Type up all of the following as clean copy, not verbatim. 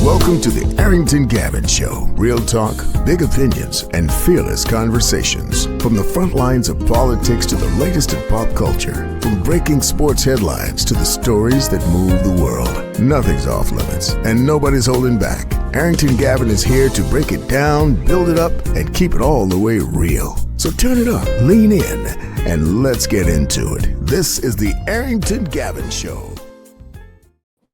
Welcome to the Arrington Gavin Show. Real talk, big opinions, and fearless conversations. From the front lines of politics to the latest in pop culture. From breaking sports headlines to the stories that move the world. Nothing's off limits, and nobody's holding back. Arrington Gavin is here to break it down, build it up, and keep it all the way real. So turn it up, lean in, and let's get into it. This is the Arrington Gavin Show.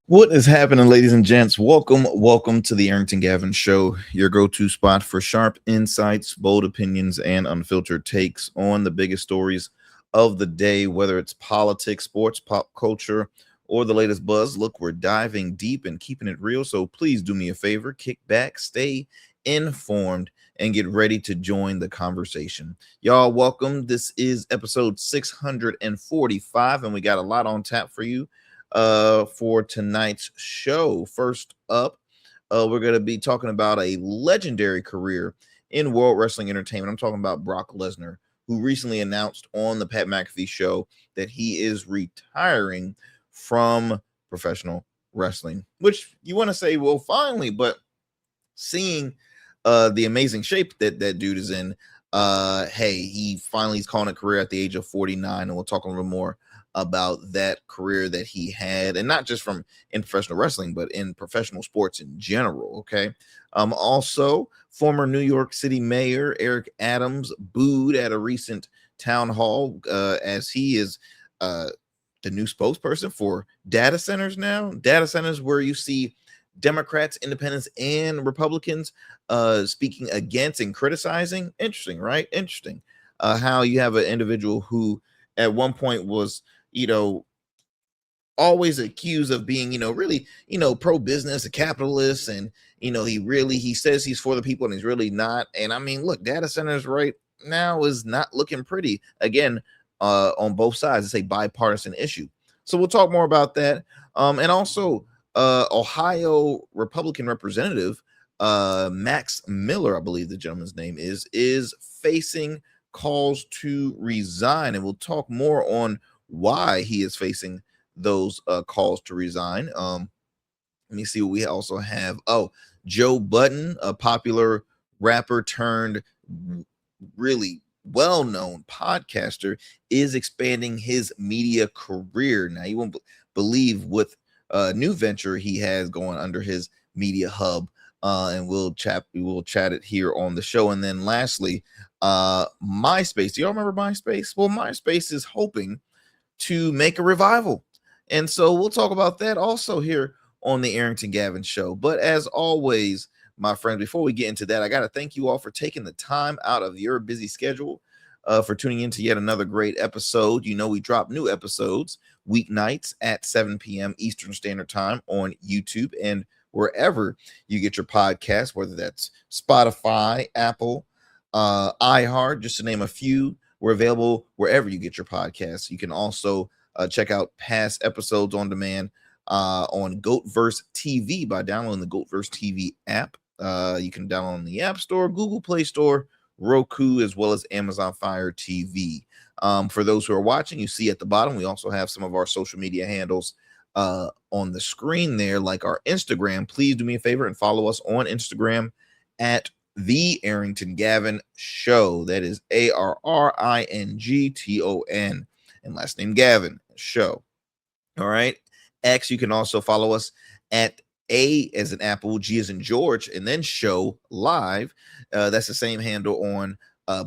What is happening, ladies and gents? Welcome to the Arrington Gavin Show, your go-to spot for sharp insights, bold opinions, and unfiltered takes on the biggest stories of the day, whether it's politics, sports, pop culture, or the latest buzz. Look, we're diving deep and keeping it real, so please do me a favor, kick back, stay informed, and get ready to join the conversation. Y'all, welcome. This is episode 645, and we got a lot on tap for you for tonight's show. First up, we're going to be talking about a legendary career in World Wrestling Entertainment. I'm talking about Brock Lesnar, who recently announced on the Pat McAfee show that he is retiring from professional wrestling, which you want to say, well, finally, but seeing the amazing shape that dude is in, hey, he finally is calling a career at the age of 49, and we'll talk a little more about that career that he had, and not just from in professional wrestling, but in professional sports in general. Okay. Also, former New York City Mayor Eric Adams booed at a recent town hall as he is the new spokesperson for data centers now. Data centers where you see Democrats, independents, and Republicans speaking against and criticizing. Interesting, right? Interesting. How you have an individual who at one point was, always accused of being, really, pro-business, a capitalist, and, he says he's for the people and he's really not. And I mean, look, data centers right now is not looking pretty, again, on both sides. It's a bipartisan issue. So we'll talk more about that. And also, Ohio Republican Representative Max Miller, I believe the gentleman's name is facing calls to resign, and we'll talk more on why he is facing those calls to resign. Let me see what we also have. Oh, Joe Budden, a popular rapper turned really well-known podcaster, is expanding his media career. Now, you won't believe what new venture he has going under his media hub. And we will chat it here on the show. And then lastly, MySpace. Do y'all remember MySpace? Well, MySpace is hoping to make a revival. And so we'll talk about that also here on the Arrington Gavin Show. But as always, my friends, before we get into that, I got to thank you all for taking the time out of your busy schedule for tuning into yet another great episode. We drop new episodes weeknights at 7 p.m. Eastern Standard Time on YouTube and wherever you get your podcast, whether that's Spotify, Apple, iHeart, just to name a few. We're available wherever you get your podcasts. You can also check out past episodes on demand on GOATverse TV by downloading the GOATverse TV app. You can download on the App Store, Google Play Store, Roku, as well as Amazon Fire TV. For those who are watching, you see at the bottom, we also have some of our social media handles on the screen there, like our Instagram. Please do me a favor and follow us on Instagram at the Arrington Gavin Show. That is ARRINGTON, and last name Gavin Show. All right. X, you can also follow us at A as in Apple, G as in George, and then Show Live. That's the same handle on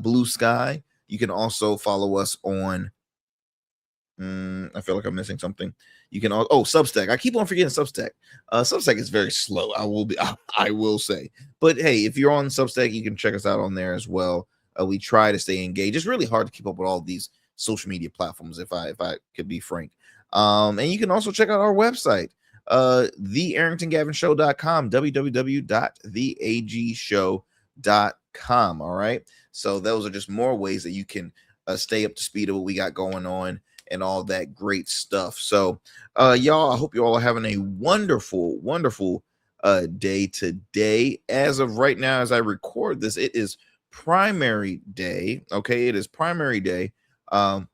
Blue Sky. You can also follow us on I feel like I'm missing something. You can Substack. I keep on forgetting Substack. Substack is very slow. I will say. But hey, if you're on Substack, you can check us out on there as well. We try to stay engaged. It's really hard to keep up with all these social media platforms, if I could be frank. And you can also check out our website, thearringtongavinshow.com, www.theagshow.com. All right. So those are just more ways that you can stay up to speed of what we got going on and all that great stuff. So y'all, I hope you all are having a wonderful day today. As of right now, as I record this, it is primary day. Okay, it is primary day, at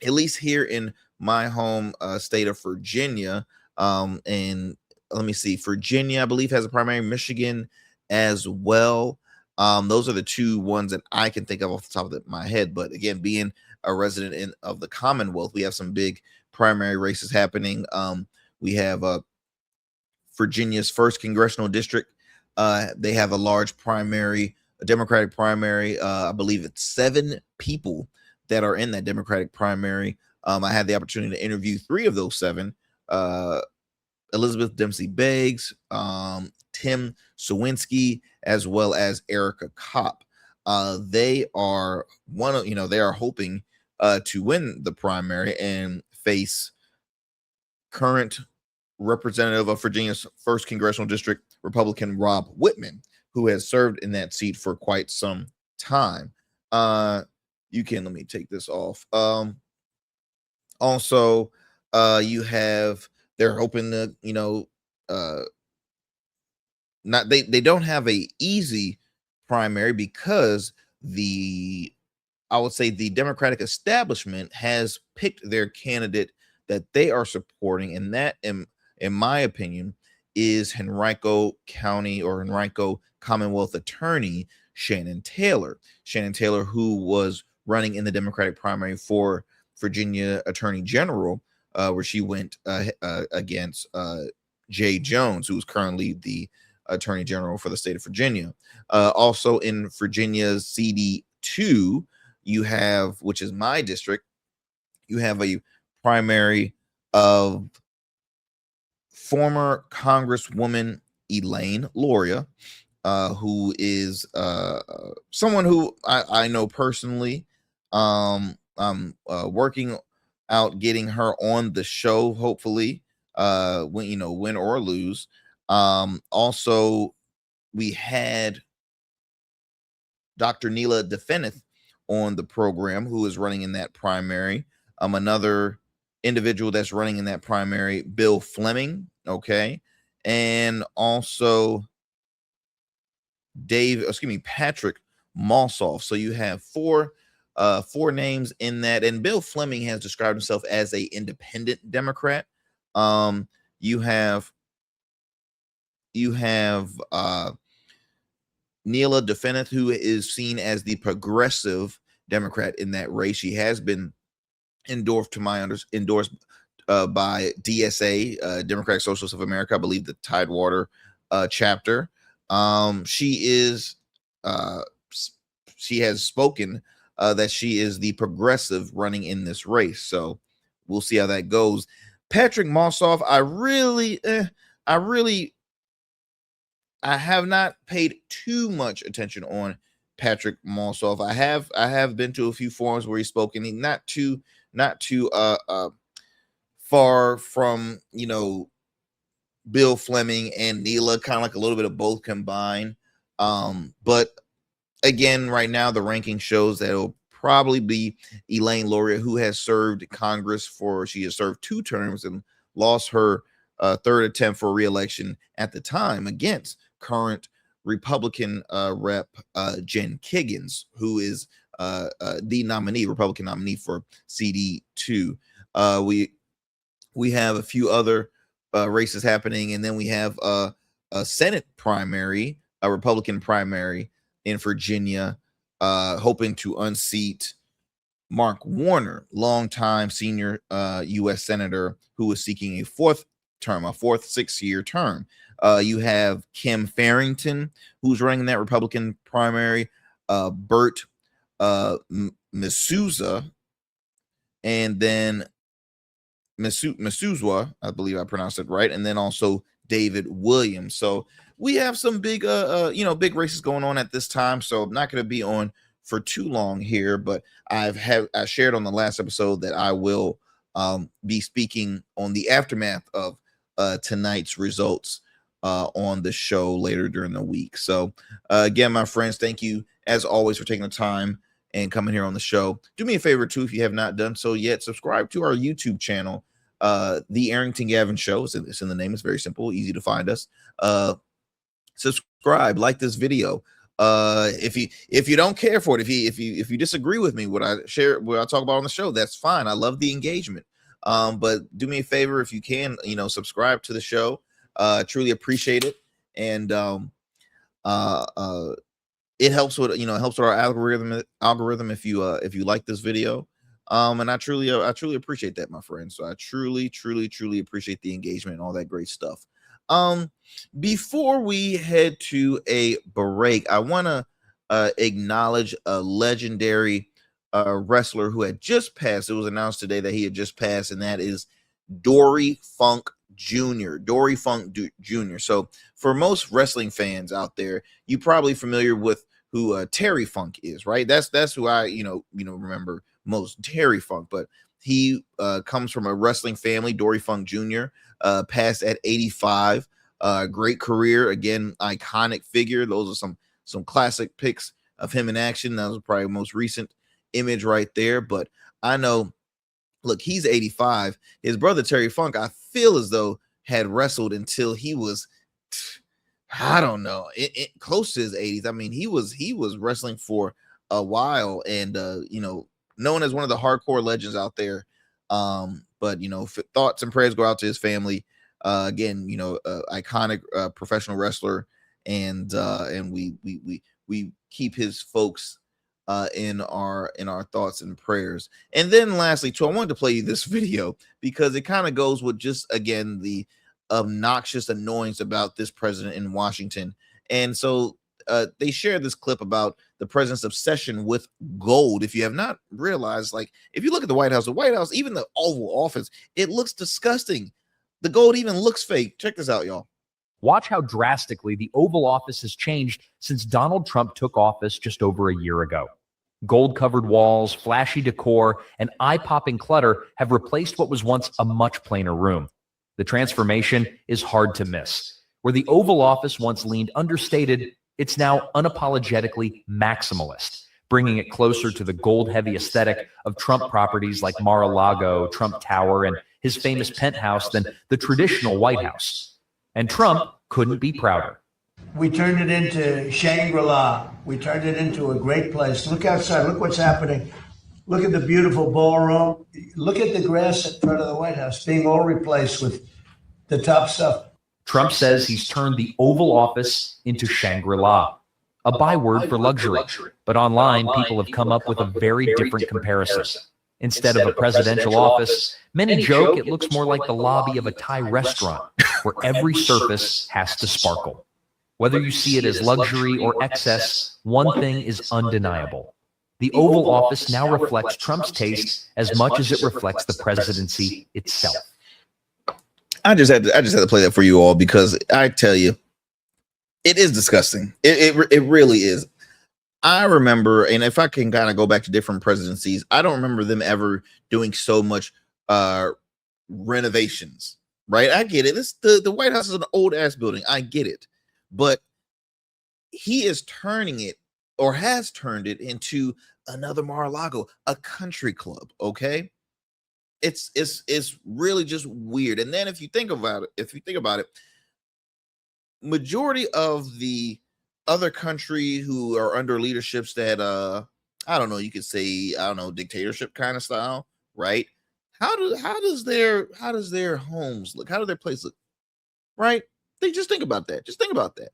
least here in my home state of Virginia. And let me see, Virginia, I believe, has a primary, Michigan as well. Those are the two ones that I can think of off the top of my head. But again, being a resident of the Commonwealth, we have some big primary races happening. We have Virginia's first congressional district. They have a large primary, a Democratic primary. I believe it's 7 people that are in that Democratic primary. I had the opportunity to interview 3 of those 7. Elizabeth Dempsey Beggs, Tim Sawinski, as well as Erica Kopp. They are they are hoping to win the primary and face current representative of Virginia's first congressional district, Republican Rob Whitman, who has served in that seat for quite some time. Let me take this off. Also, they're hoping to, they don't have a easy primary because I would say the Democratic establishment has picked their candidate that they are supporting, and that, in my opinion, is Henrico County or Henrico Commonwealth Attorney Shannon Taylor. Shannon Taylor, who was running in the Democratic primary for Virginia Attorney General, where she went against Jay Jones, who is currently the Attorney General for the state of Virginia. Also in Virginia's CD2, you have, which is my district, you have a primary of former Congresswoman Elaine Loria, who is someone who I know personally. I'm working out getting her on the show, hopefully, win or lose. Also, we had Dr. Neela DeFeneth on the program, who is running in that primary. Another individual that's running in that primary, Bill Fleming, okay, and also Patrick Mossoff. So you have four names in that, and Bill Fleming has described himself as a independent Democrat. You have Neela DeFeneth, who is seen as the progressive Democrat in that race. She has been endorsed by DSA, Democratic Socialists of America, I believe the Tidewater chapter. She has spoken that she is the progressive running in this race. So we'll see how that goes. Patrick Mossoff, I have not paid too much attention on Patrick Mossoff. I have been to a few forums where he's spoken. He's not too far from, Bill Fleming and Neela, kind of like a little bit of both combined. But again, right now the ranking shows that it'll probably be Elaine Loria, who has served Congress she has served 2 terms and lost her third attempt for re-election at the time against current Republican rep Jen Kiggins, who is the Republican nominee for CD2. We have a few other races happening, and then we have a Senate primary, a Republican primary in Virginia, hoping to unseat Mark Warner, longtime senior U.S. senator who is seeking a 4th 6-year term. You have Kim Farrington, who's running that Republican primary, Bert Misuza, and then Misuzwa, I believe I pronounced it right, and then also David Williams. So we have some big big races going on at this time. So I'm not going to be on for too long here, but I shared on the last episode that I will be speaking on the aftermath of tonight's results on the show later during the week. So again, my friends, thank you as always for taking the time and coming here on the show. Do me a favor too, if you have not done so yet, subscribe to our YouTube channel, The Arrington Gavin Show. It's in the name. It's very simple, easy to find us. Subscribe, like this video. If you don't care for it, if you disagree with me, what I talk about on the show, that's fine. I love the engagement. But do me a favor, if you can, subscribe to the show. Truly appreciate it. And it helps with our algorithm if you like this video. And I truly appreciate that, my friend. So I truly appreciate the engagement and all that great stuff. Before we head to a break, I want to acknowledge a legendary wrestler who had just passed. It was announced today that he had just passed, and that is Dory Funk Jr. Jr. So for most wrestling fans out there, you're probably familiar with who Terry Funk is, right? That's who I remember most, Terry Funk. But he comes from a wrestling family. Dory Funk Jr. Passed at 85. Great career, again, iconic figure. Those are some classic pics of him in action. That was probably the most recent image right there. But I know, look, he's 85. His brother Terry Funk, I feel as though, had wrestled until he was, I don't know, close to his 80s. I mean, he was wrestling for a while, and known as one of the hardcore legends out there. But thoughts and prayers go out to his family. Again, iconic professional wrestler, and we keep his folks in our thoughts and prayers. And then lastly, too, I wanted to play you this video because it kind of goes with just, again, the obnoxious annoyance about this president in Washington. And so they shared this clip about the president's obsession with gold. If you have not realized, like, if you look at the White House, even the Oval Office, it looks disgusting. The gold even looks fake. Check this out, y'all. Watch how drastically the Oval Office has changed since Donald Trump took office just over a year ago. Gold-covered walls, flashy decor, and eye-popping clutter have replaced what was once a much plainer room. The transformation is hard to miss. Where the Oval Office once leaned understated, it's now unapologetically maximalist, bringing it closer to the gold-heavy aesthetic of Trump properties like Mar-a-Lago, Trump Tower, and his famous penthouse than the traditional White House. And Trump couldn't be prouder. We turned it into Shangri-La. We turned it into a great place. Look outside. Look what's happening. Look at the beautiful ballroom. Look at the grass in front of the White House being all replaced with the top stuff. Trump says he's turned the Oval Office into Shangri-La, a byword for luxury. But online, people have come up with a very different comparison. Instead of a presidential office, many joke it looks more like the lobby of a Thai restaurant, where every surface has to sparkle. Whether you see it as luxury or excess, one thing is undeniable. The Oval Office now reflects Trump's taste as much as it reflects the presidency itself. I just had to play that for you all because I tell you, it is disgusting. It really is. I remember, and if I can kind of go back to different presidencies, I don't remember them ever doing so much renovations, right? I get it. The White House is an old ass building. I get it. But he is turning it, or has turned it, into another Mar-a-Lago, a country club, okay? It's really just weird. And then if you think about it, majority of the other country who are under leaderships that I don't know, you could say, I don't know, dictatorship kind of style, right? How does their homes look? How do their place look? Right? Just think about that. Just think about that.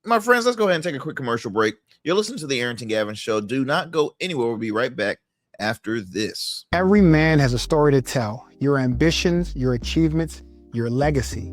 My friends, let's go ahead and take a quick commercial break. You're listening to the Arrington Gavin Show. Do not go anywhere. We'll be right back after this. Every man has a story to tell. Your ambitions, your achievements, your legacy.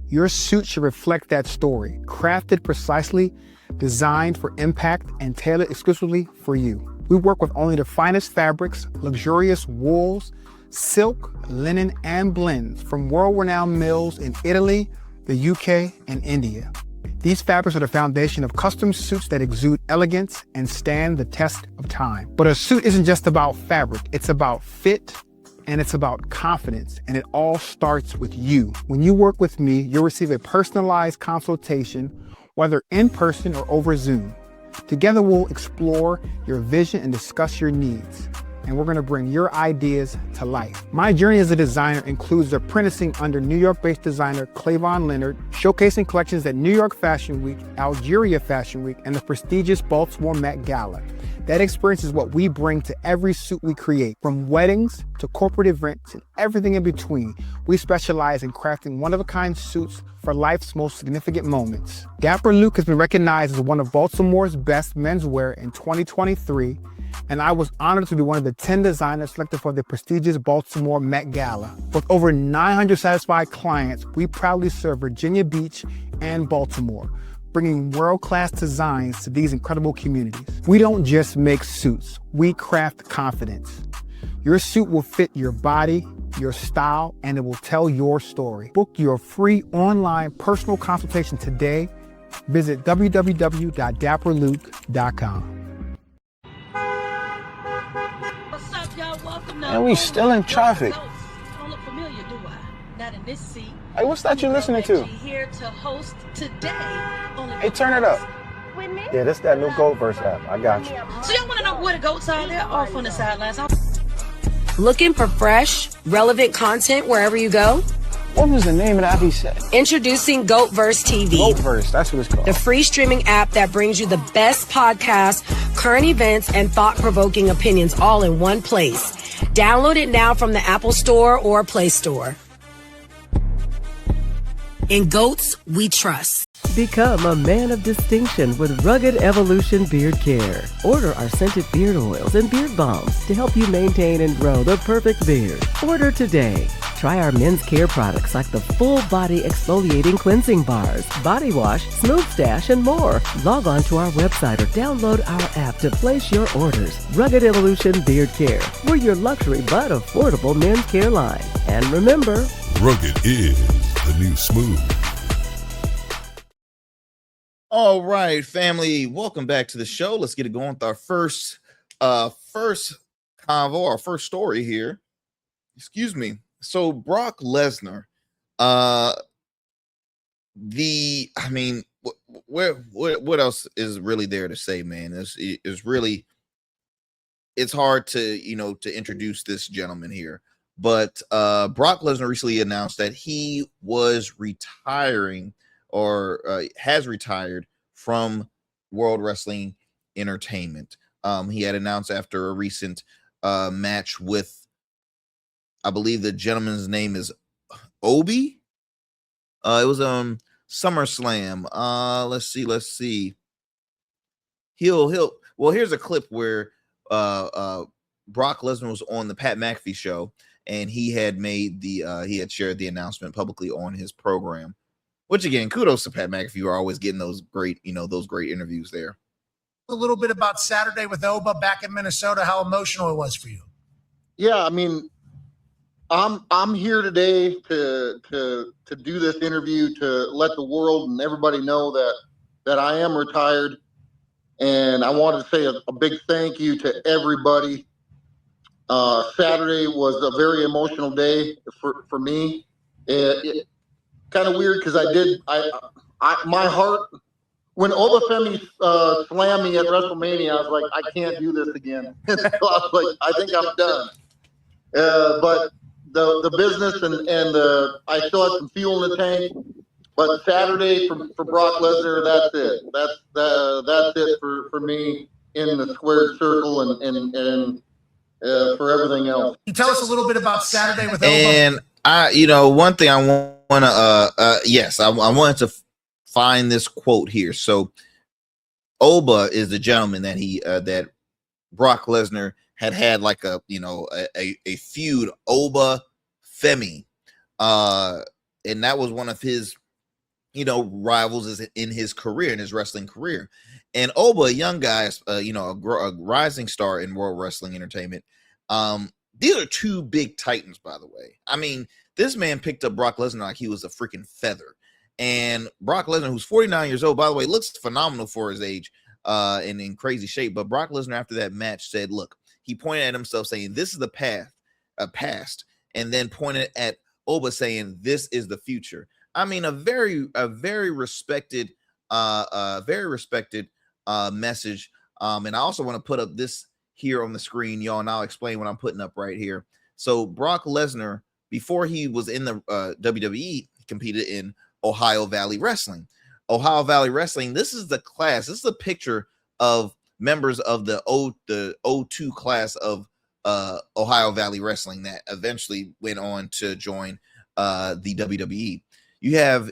Your suit should reflect that story, crafted precisely, designed for impact, and tailored exclusively for you. We work with only the finest fabrics, luxurious wools, silk, linen, and blends from world-renowned mills in Italy, the UK, and India. These fabrics are the foundation of custom suits that exude elegance and stand the test of time. But a suit isn't just about fabric, it's about fit, and it's about confidence, and it all starts with you. When you work with me, you'll receive a personalized consultation, whether in person or over Zoom. Together, we'll explore your vision and discuss your needs. and we're going to bring your ideas to life. My journey as a designer includes apprenticing under New York-based designer Clavon Leonard, showcasing collections at New York Fashion Week, Algeria Fashion Week, and the prestigious Baltimore Met Gala. That experience is what we bring to every suit we create, from weddings to corporate events and everything in between. We specialize in crafting one-of-a-kind suits for life's most significant moments. Dapper Luke has been recognized as one of Baltimore's best menswear in 2023, and I was honored to be one of the 10 designers selected for the prestigious Baltimore Met Gala. With over 900 satisfied clients, we proudly serve Virginia Beach and Baltimore, bringing world-class designs to these incredible communities. We don't just make suits, we craft confidence. Your suit will fit your body, your style, and it will tell your story. Book your free online personal consultation today. Visit www.dapperluke.com. What's up, y'all? Welcome now. And we still in traffic. Don't look familiar, do I? Not in this seat. Hey, what's that you listening to? Here to host today. Hey, turn it up. With me? Yeah, this that new GoldVerse app. I got you. So y'all want to know where the goats are? They're off on the sidelines. Looking for fresh, relevant content wherever you go? What was the name of that he said? Introducing GoatVerse TV. GoatVerse, that's what it's called. The free streaming app that brings you the best podcasts, current events, and thought-provoking opinions all in one place. Download it now from the Apple Store or Play Store. In Goats, we trust. Become a man of distinction with Rugged Evolution Beard Care. Order our scented beard oils and beard balms to help you maintain and grow the perfect beard. Order today. Try our men's care products like the full body exfoliating cleansing bars, body wash, smooth stash, and more. Log on to our website or download our app to place your orders. Rugged Evolution Beard Care. We're your luxury but affordable men's care line. And remember, Rugged is the new smooth. All right, family, welcome back to the show. Let's get it going with our first convo, our first story here. Excuse me. So Brock Lesnar, what else is really there to say, man? It's hard to introduce this gentleman here, but Brock Lesnar recently announced that he was retiring or has retired from World Wrestling Entertainment. He had announced after a recent match with, I believe the gentleman's name is Oba. It was SummerSlam. Let's see. Well, here's a clip where Brock Lesnar was on the Pat McAfee show, and he had shared the announcement publicly on his program. Which again, kudos to Pat McAfee. We're always getting those great interviews there. A little bit about Saturday with Oba back in Minnesota, how emotional it was for you. Yeah, I mean, I'm here today to do this interview to let the world and everybody know that I am retired, and I wanted to say a big thank you to everybody. Saturday was a very emotional day for me. It kind of weird because my heart, when Oba Femi slammed me at WrestleMania, I was like, I can't do this again. So I was like, I think I'm done. But the business and I still had some fuel in the tank. But Saturday for Brock Lesnar, that's it. That's it for me in the squared circle and for everything else. Can you tell us a little bit about Saturday with Oba? And one thing I want to I wanted to find this quote here. So Oba is the gentleman that that Brock Lesnar had like a feud, Oba Femi, and that was one of his rivals in his career, in his wrestling career. And Oba, a young guy, a rising star in World Wrestling Entertainment. These are two big titans, by the way. I mean, this man picked up Brock Lesnar like he was a freaking feather. And Brock Lesnar, who's 49 years old, by the way, looks phenomenal for his age and in crazy shape. But Brock Lesnar, after that match, said, look, he pointed at himself saying, this is the past, and then pointed at Oba saying, this is the future. I mean, a very respected message. And I also want to put up this here on the screen, y'all, and I'll explain what I'm putting up right here. So Brock Lesnar, before he was in the WWE, he competed in Ohio Valley Wrestling. Ohio Valley Wrestling, this is the class. This is a picture of members of the 02 class of Ohio Valley Wrestling that eventually went on to join the WWE. You have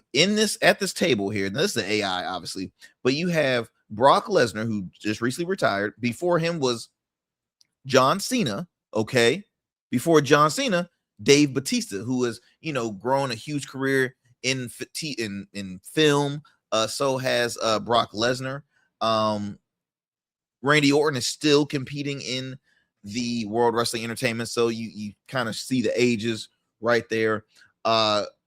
at this table here, now this is the AI, obviously, but you have Brock Lesnar, who just recently retired. Before him was John Cena, okay? Before John Cena, Dave Bautista, who has, grown a huge career in film. So has Brock Lesnar. Randy Orton is still competing in the World Wrestling Entertainment, so you kind of see the ages right there.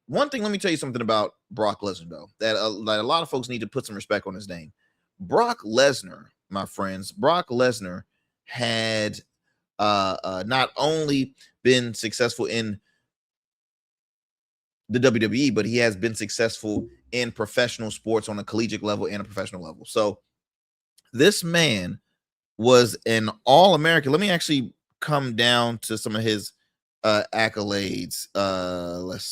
One thing, let me tell you something about Brock Lesnar, though, that a lot of folks need to put some respect on his name. Brock Lesnar, my friends, Brock Lesnar had not only been successful in the WWE, but he has been successful in professional sports on a collegiate level and a professional level. So this man was an All-American. Let me actually come down to some of his accolades. Let's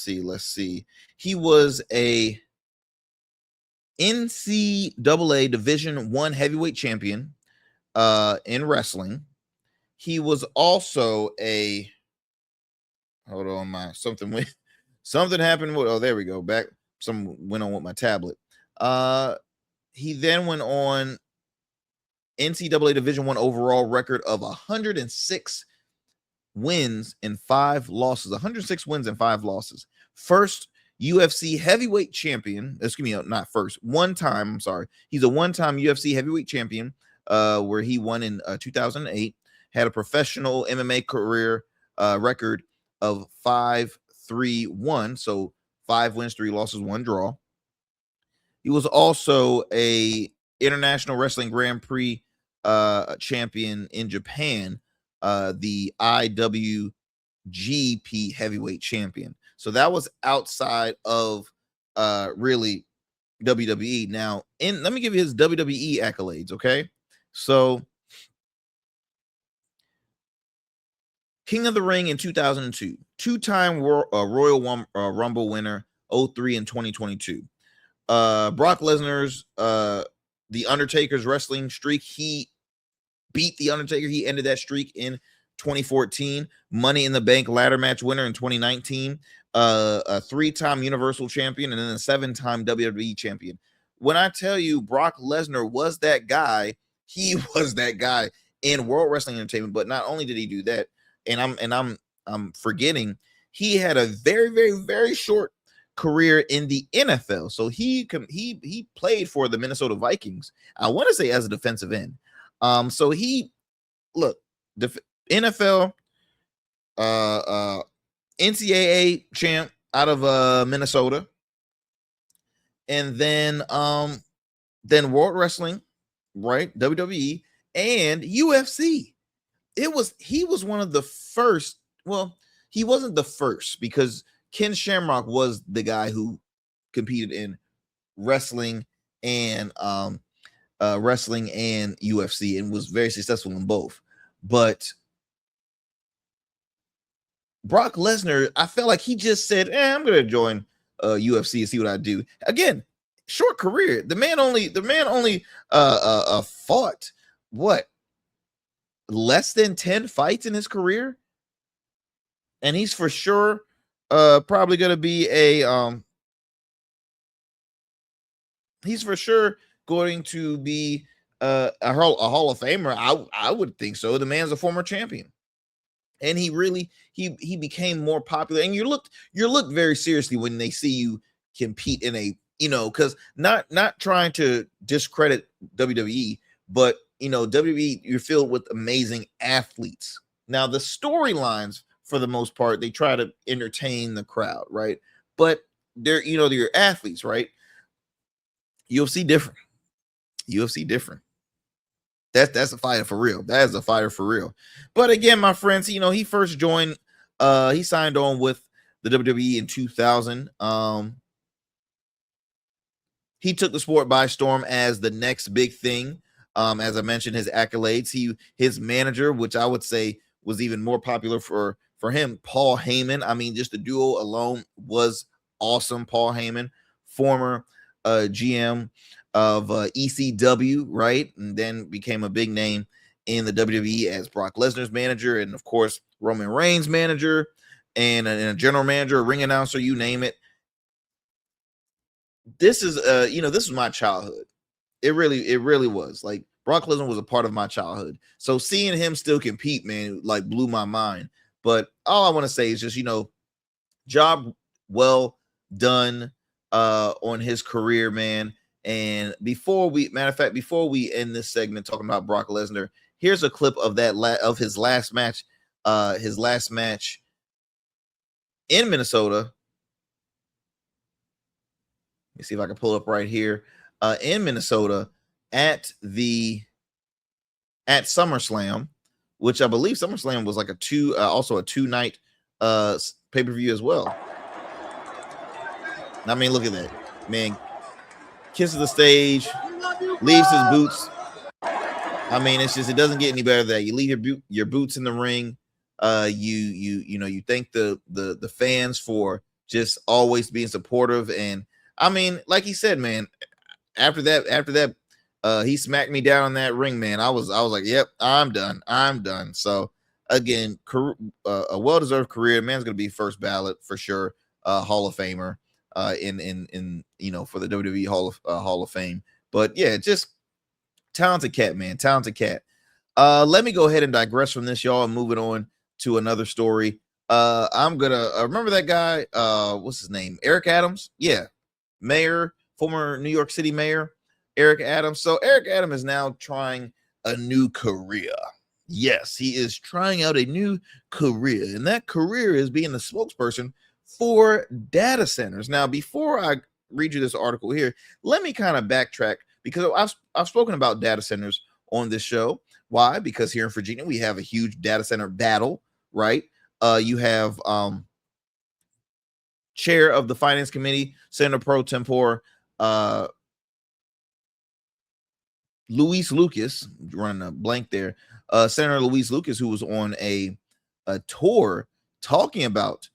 see. He was a NCAA Division I heavyweight champion in wrestling. He was also something happened with, there we go. Something went on with my tablet. He then went on NCAA Division I overall record of 106 wins and 5 losses. 106 wins and 5 losses. First UFC heavyweight champion. Excuse me, not first. One-time. I'm sorry. He's a one-time UFC heavyweight champion, where he won in 2008. Had a professional MMA career record of 5-3-1. So 5 wins, 3 losses, 1 draw. He was also a International Wrestling Grand Prix champion in Japan, the IWGP heavyweight champion. So that was outside of really WWE. Now, let me give you his WWE accolades, okay? So King of the Ring in 2002, 2-time Royal Rumble winner, 03 and 2022. Brock Lesnar's the Undertaker's wrestling streak. He beat the Undertaker. He ended that streak in 2014. Money in the Bank ladder match winner in 2019. A 3-time Universal Champion and then a 7-time WWE Champion. When I tell you Brock Lesnar was that guy, he was that guy in World Wrestling Entertainment. But not only did he do that, and I'm forgetting, he had a very, very, very short career in the NFL. So he played for the Minnesota Vikings, I want to say, as a defensive end. So NFL, NCAA champ out of Minnesota, and then World Wrestling, right? WWE and UFC. He was one of the first. Well, he wasn't the first, because Ken Shamrock was the guy who competed in wrestling and UFC and was very successful in both. But Brock Lesnar, I felt like he just said, I'm going to join UFC and see what I do. Again, short career. The man only fought what? Less than 10 fights in his career. And he's for sure probably going to be a Hall of Famer. I would think so. The man's a former champion, and he became more popular. And you look very seriously when they see you compete in a, because not trying to discredit WWE, but WWE, you're filled with amazing athletes. Now the storylines, for the most part, they try to entertain the crowd, right? But they're athletes, right? UFC different. That's a fighter for real. That is a fighter for real. But again, my friends, he first joined, he signed on with the WWE in 2000. He took the sport by storm as the next big thing. As I mentioned, his accolades, his manager, which I would say was even more popular for him, Paul Heyman. I mean, just the duo alone was awesome. Paul Heyman, former GM of ECW, right? And then became a big name in the WWE as Brock Lesnar's manager, and of course Roman Reigns' manager, and a general manager, a ring announcer, you name it. This is this is my childhood. It really was. Like, Brock Lesnar was a part of my childhood. So seeing him still compete, man, like, blew my mind. But all I want to say is just, job well done on his career, man. And before we end this segment talking about Brock Lesnar, here's a clip of of his last match in Minnesota. Let me see if I can pull up right here. In Minnesota at SummerSlam, which I believe SummerSlam was like also a 2-night pay-per-view as well. I mean, look at that, man. Kisses the stage, leaves his boots. I mean, it doesn't get any better than that. You leave your boots in the ring. You thank the fans for just always being supportive. And I mean, like he said, man, after that, he smacked me down on that ring, man. I was like, yep, I'm done. So again, a well-deserved career. Man's gonna be first ballot for sure, Hall of Famer, in for the WWE Hall of Fame. But yeah, just talented cat, man, talented cat. Let me go ahead and digress from this, y'all, and move it on to another story. I'm gonna remember that guy. What's his name? Eric Adams. Yeah, mayor, former New York City mayor, Eric Adams. So Eric Adams is now trying a new career. Yes, he is trying out a new career, and that career is being the spokesperson for data centers. Now, before I read you this article here, let me kind of backtrack, because I've spoken about data centers on this show. Why? Because here in Virginia, we have a huge data center battle, right? You have chair of the finance committee, Senator Pro Tempore, Luis Lucas, running a blank there, Senator Luis Lucas, who was on a tour talking about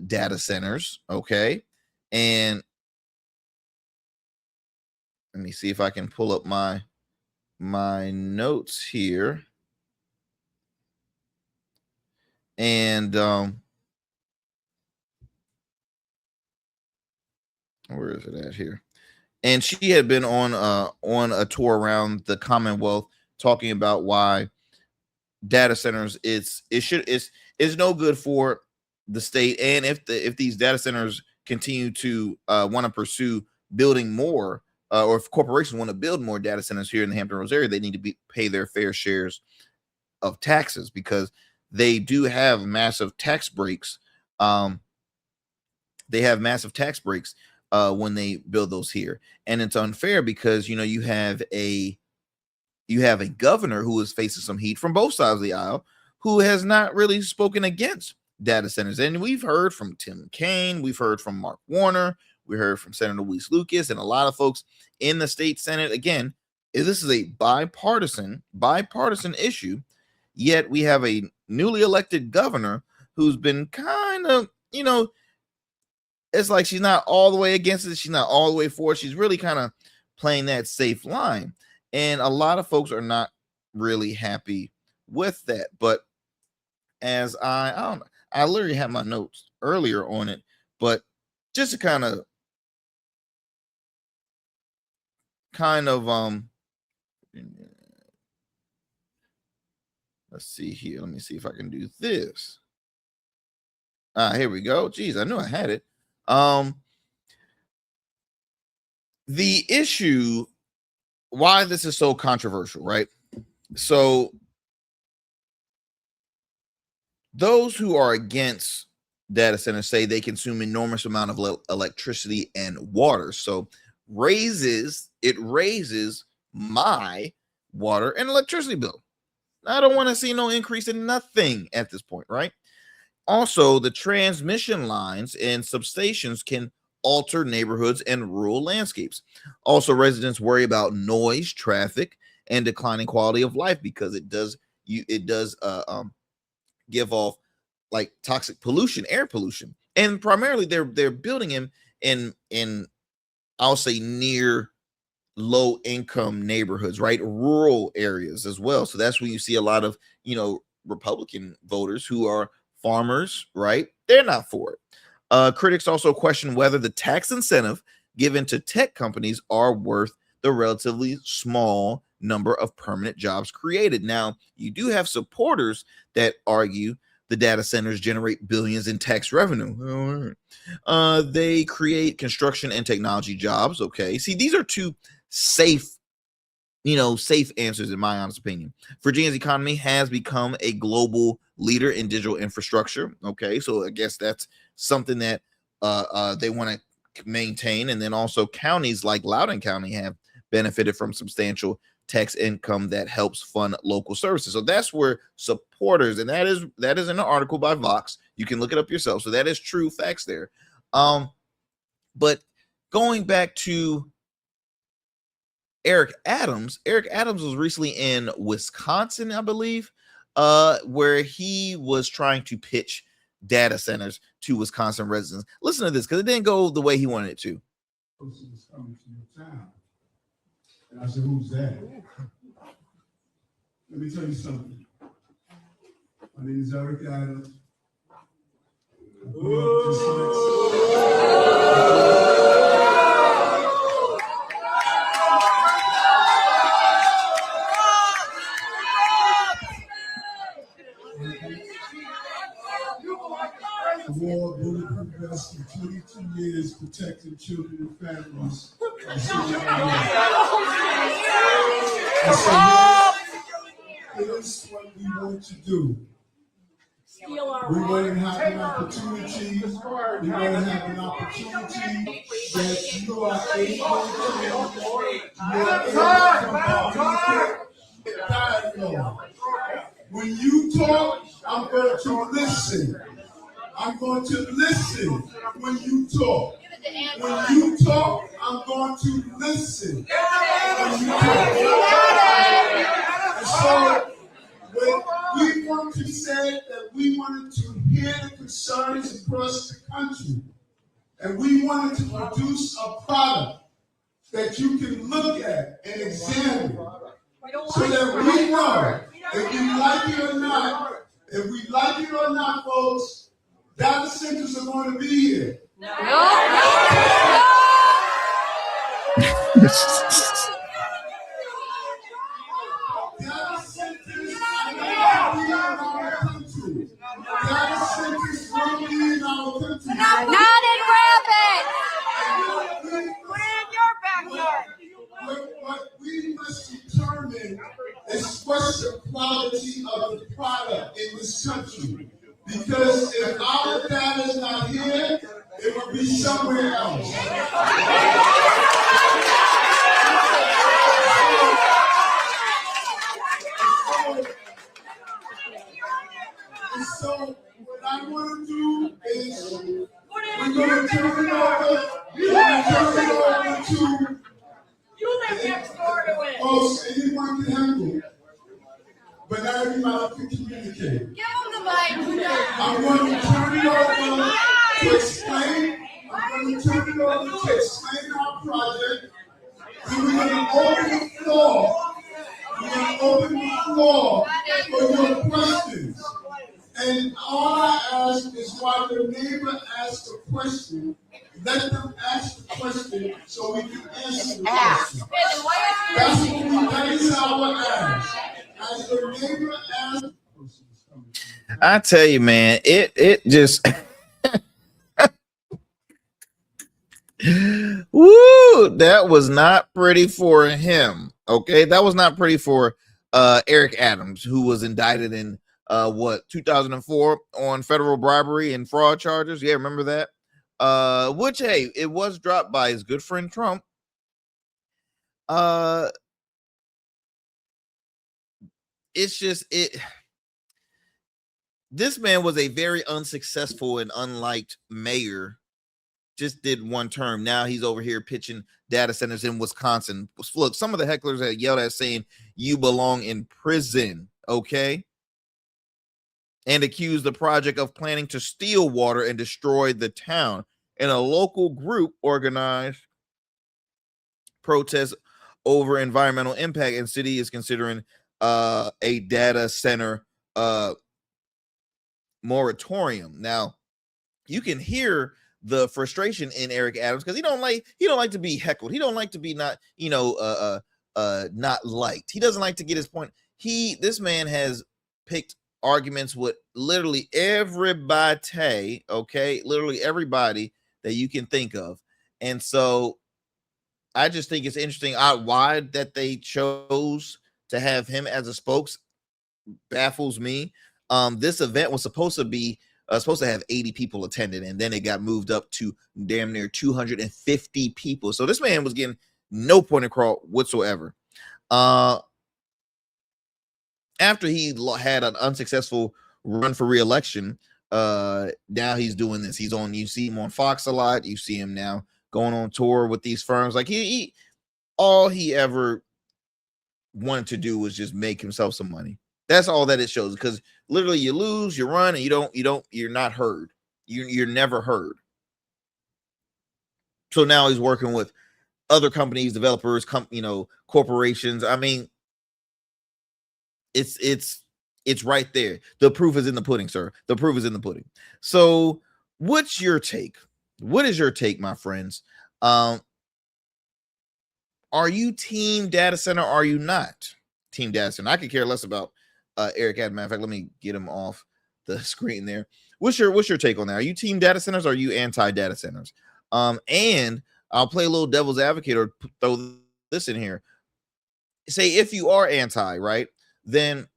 data centers, okay? And let me see if I can pull up my notes here. And where is it at here? And she had been on a tour around the Commonwealth talking about why data centers is no good for the state, and if these data centers continue to want to pursue building more, or if corporations want to build more data centers here in the Hampton Roads area, they need to pay their fair shares of taxes, because they do have massive tax breaks. They have massive tax breaks when they build those here, and it's unfair because you have a governor who is facing some heat from both sides of the aisle, who has not really spoken against data centers. And we've heard from Tim Kaine, we've heard from Mark Warner, we heard from Senator Luis Lucas, and a lot of folks in the state Senate. Again, this is a bipartisan issue, yet we have a newly elected governor who's been kind of, it's like she's not all the way against it, she's not all the way for it, she's really kind of playing that safe line. And a lot of folks are not really happy with that. But as I literally had my notes earlier on it, but just to kind of let's see here. Let me see if I can do this. Here we go. Geez, I knew I had it. The issue, why this is so controversial, right? So those who are against data centers say they consume enormous amount of electricity and water. So it raises my water and electricity bill. I don't want to see no increase in nothing at this point, right? Also, the transmission lines and substations can alter neighborhoods and rural landscapes. Also, residents worry about noise, traffic, and declining quality of life, because it does give off like toxic pollution, air pollution. And primarily they're building him in I'll say near low income neighborhoods, right? Rural areas as well. So that's when you see a lot of, Republican voters who are farmers, right? They're not for it. Critics also question whether the tax incentive given to tech companies are worth the relatively small number of permanent jobs created. Now, you do have supporters that argue the data centers generate billions in tax revenue. They create construction and technology jobs. Okay. See, these are two safe answers in my honest opinion. Virginia's economy has become a global leader in digital infrastructure. Okay. So I guess that's something that they want to maintain. And then also counties like Loudoun County have benefited from substantial tax income that helps fund local services. So that's where supporters, and that is in an article by Vox. You can look it up yourself. So that is true facts there. But going back to Eric Adams was recently in Wisconsin, I believe, where he was trying to pitch data centers to Wisconsin residents. Listen to this, because it didn't go the way he wanted it to. And I said, who's that? Let me tell you something. My name is Eric Adams. I wore a bulletproof vest for 22 years protecting children and families. And so here's what we want to do. We want to have an opportunity. We want to have an opportunity that you are able to dialogue. When you talk, I'm going to listen. I'm going to listen when you talk. When you talk, I'm going to listen when you talk. And so, when we want to say that we wanted to hear the concerns across the country, and we wanted to produce a product that you can look at and examine, so that we know if we like it or not. If we like it or not, folks, data centers are going to be here. No. Data centers are going to be in our country. Data centers will be in our country. Not in Rapid. Put it in your backyard. What we must determine is what's the quality of the product in this country. Because if our data is not here, it will be somewhere else. And so what I want to do is we're going to turn it over. To You live next door to it. folks, anyone can handle it. But not everybody can communicate. Give them the mic. I'm going to turn it over to explain. I'm going to turn it over to explain our project. And we're going to open the floor. We're going to open the floor for your questions. And all I ask is while the neighbor asks a question, let them ask the question so we can answer the question. That is our ask. As the neighbor asks. I tell you, man, it just woo, that was not pretty for him. Okay, that was not pretty for Eric Adams, who was indicted in 2004 on federal bribery and fraud charges. Yeah, remember that? Which, hey, it was dropped by his good friend Trump. It's just this man was a very unsuccessful and unliked mayor just did one term. Now he's over here pitching data centers in Wisconsin. Look, some of the hecklers had yelled at saying you belong in prison, okay? And accused the project of planning to steal water and destroy the town. And a local group organized protests over environmental impact, and city is considering a data center moratorium. Now, you can hear the frustration in Eric Adams because he don't like to be heckled. He don't like to be not liked. He doesn't like to get his point. This man has picked arguments with literally everybody, okay? Literally everybody that you can think of. And so I just think it's interesting why that they chose to have him as a spokes baffles me. This event was supposed to have 80 people attended, and then it got moved up to damn near 250 people. So this man was getting no point across whatsoever. After he had an unsuccessful run for re-election, now he's doing this. You see him on Fox a lot. You see him now going on tour with these firms. Like all he ever wanted to do was just make himself some money. That's all that it shows, because literally you lose, you run, and you're not heard. You're never heard. So now he's working with other companies, developers, corporations. I mean, it's right there. The proof is in the pudding, sir. The proof is in the pudding. So what's your take? What is your take, my friends? Are you team data center? Or are you not team data center? I could care less about Eric Adams. Matter of fact, let me get him off the screen there. What's your take on that? Are you team data centers or are you anti data centers? And I'll play a little devil's advocate or throw this in here. Say if you are anti, right, then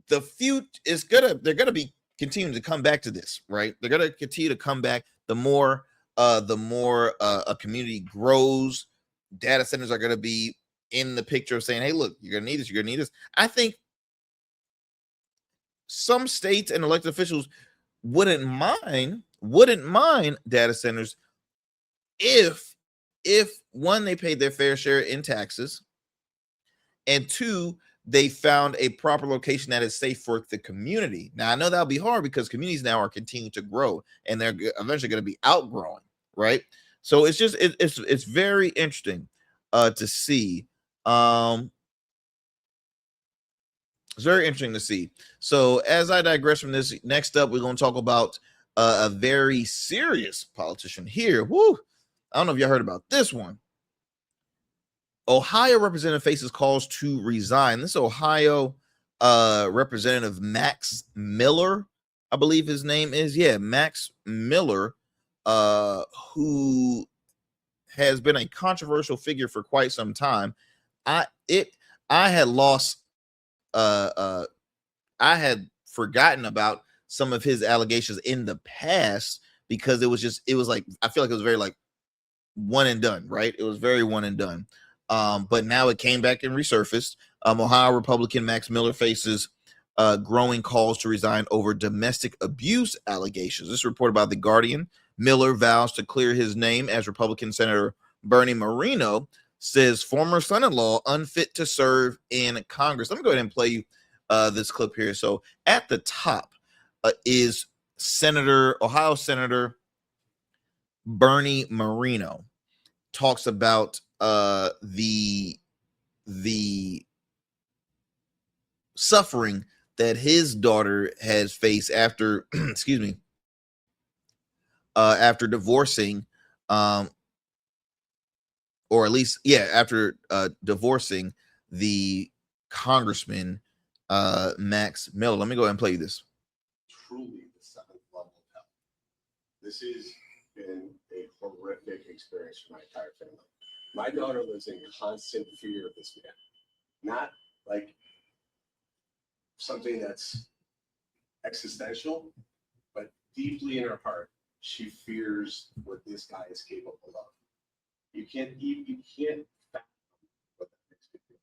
the feud is they're gonna be continuing to come back to this, right? They're gonna continue to come back. The more a community grows, data centers are gonna be in the picture of saying, hey, look, you're gonna need this, you're gonna need this. I think some states and elected officials wouldn't mind data centers if one, they paid their fair share in taxes, and two, they found a proper location that is safe for the community. Now, I know that'll be hard because communities now are continuing to grow and they're eventually going to be outgrowing, right? So it's just it's very interesting to see. It's very interesting to see. So as I digress from this, next up, we're going to talk about a very serious politician here. Woo! I don't know if y'all heard about this one. Ohio representative faces calls to resign. This Ohio representative Max Miller, I believe his name is. Yeah, Max Miller, who has been a controversial figure for quite some time. I had forgotten about some of his allegations in the past because it was like, I feel like it was very like one and done, right? It was very one and done. But now it came back and resurfaced. Ohio Republican Max Miller faces growing calls to resign over domestic abuse allegations. This is reported by The Guardian. Miller vows to clear his name as Republican Senator Bernie Moreno says former son-in-law unfit to serve in Congress. Let me go ahead and play you this clip here. So at the top is Ohio Senator Bernie Moreno talks about the suffering that his daughter has faced after after divorcing or at least after divorcing the congressman Max Miller. Let me go ahead and play you this. Truly the seventh level of hell. This has been a horrific experience for my entire family. My daughter lives in constant fear of this man. Not like something that's existential, but deeply in her heart, she fears what this guy is capable of. You can't fathom what that makes me feel.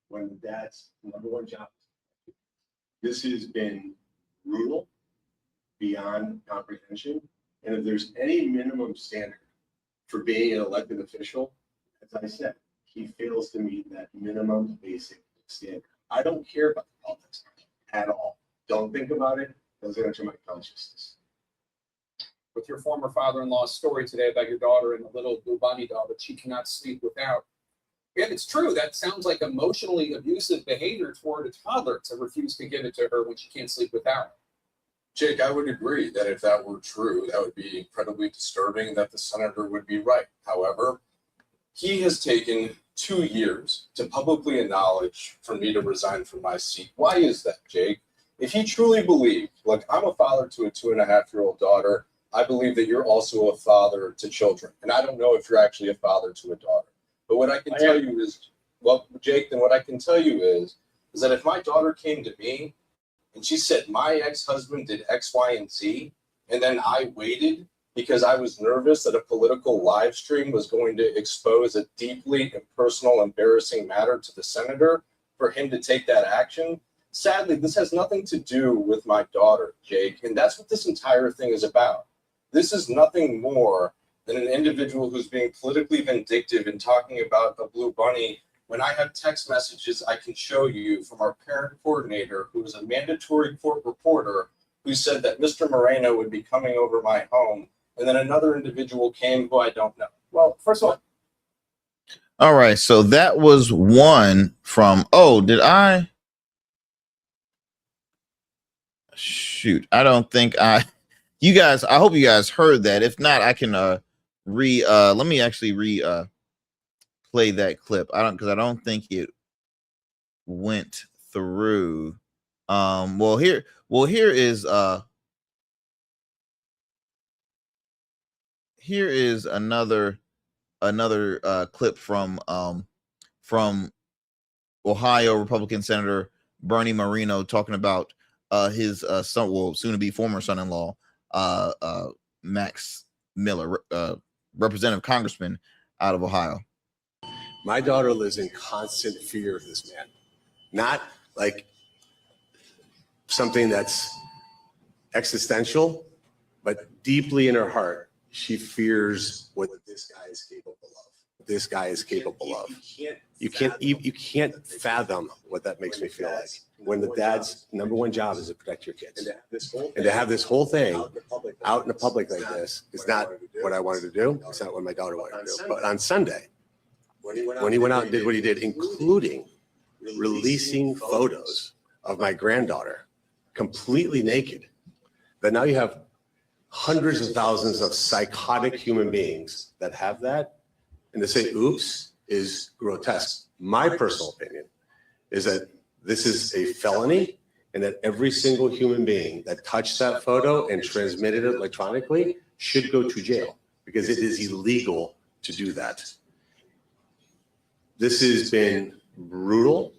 When the dad's number one job. This has been brutal, beyond comprehension, And if there's any minimum standard for being an elected official, as I said, he fails to meet that minimum basic standard. I don't care about the politics at all. Don't think about it. Doesn't enter my consciousness. With your former father-in-law's story today about your daughter and the little blue bunny doll that she cannot sleep without. And it's true, that sounds like emotionally abusive behavior toward a toddler to refuse to give it to her when she can't sleep without it. Jake, I would agree that if that were true, that would be incredibly disturbing, that the senator would be right. However, he has taken 2 years to publicly acknowledge for me to resign from my seat. Why is that, Jake? If he truly believed, like I'm a father to a 2.5-year-old daughter, I believe that you're also a father to children. And I don't know if you're actually a father to a daughter. But what I can tell you is, well, Jake, then what I can tell you is that if my daughter came to me and she said, my ex-husband did X, Y, and Z, and then I waited because I was nervous that a political live stream was going to expose a deeply impersonal, embarrassing matter to the senator for him to take that action. Sadly, this has nothing to do with my daughter, Jake, and that's what this entire thing is about. This is nothing more than an individual who's being politically vindictive and talking about a blue bunny when I have text messages I can show you from our parent coordinator, who is a mandatory court reporter, who said that Mr. Moreno would be coming over my home, and then another individual came who I don't know. Well, first of All right, so that was one from, oh, did I? Shoot, I don't think you guys, I hope you guys heard that. If not, I can let me actually play that clip. Because I don't think it went through. Here is another clip from Ohio Republican Senator Bernie Moreno talking about his son, well, soon to be former son-in-law, Max Miller, representative congressman out of Ohio. My daughter lives in constant fear of this man, not like something that's existential, but deeply in her heart, she fears what this guy is capable of. This guy is capable of. You can't fathom what that makes me feel like. When the dad's number one job is to protect your kids, and to have this whole thing out in the public like this is not what I wanted to do. It's not what my daughter wanted to do. But on Sunday, when he went out and did what he did, including releasing photos of my granddaughter completely naked, that now you have hundreds of thousands of psychotic human beings that have that, and to say oops is grotesque. My personal opinion is that this is a felony, and that every single human being that touched that photo and transmitted it electronically should go to jail, because it is illegal to do that. This has been brutal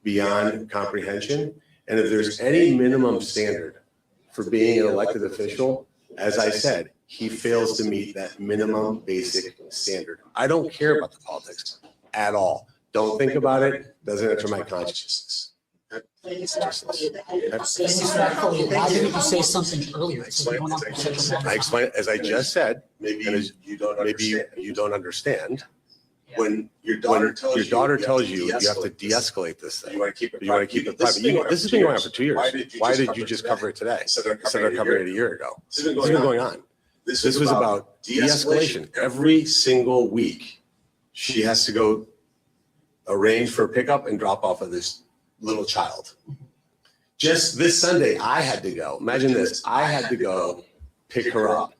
beyond comprehension. And if there's any minimum standard for being an elected official, as I said, he fails to meet that minimum basic standard. I don't care about the politics at all. Don't think about it. Doesn't enter my consciousness. Respectfully, why didn't you say something earlier? I explained, as I just said, maybe you don't understand. When your daughter tells you you have to de-escalate this thing, you want to keep it private. This has been going on for 2 years. Why did you just cover it today instead of covering it a year ago? This has been going on. This was about de-escalation. Every single week, she has to go arrange for pickup and drop off of this little child. Just this Sunday, I had to go. Imagine this. I had to go pick her up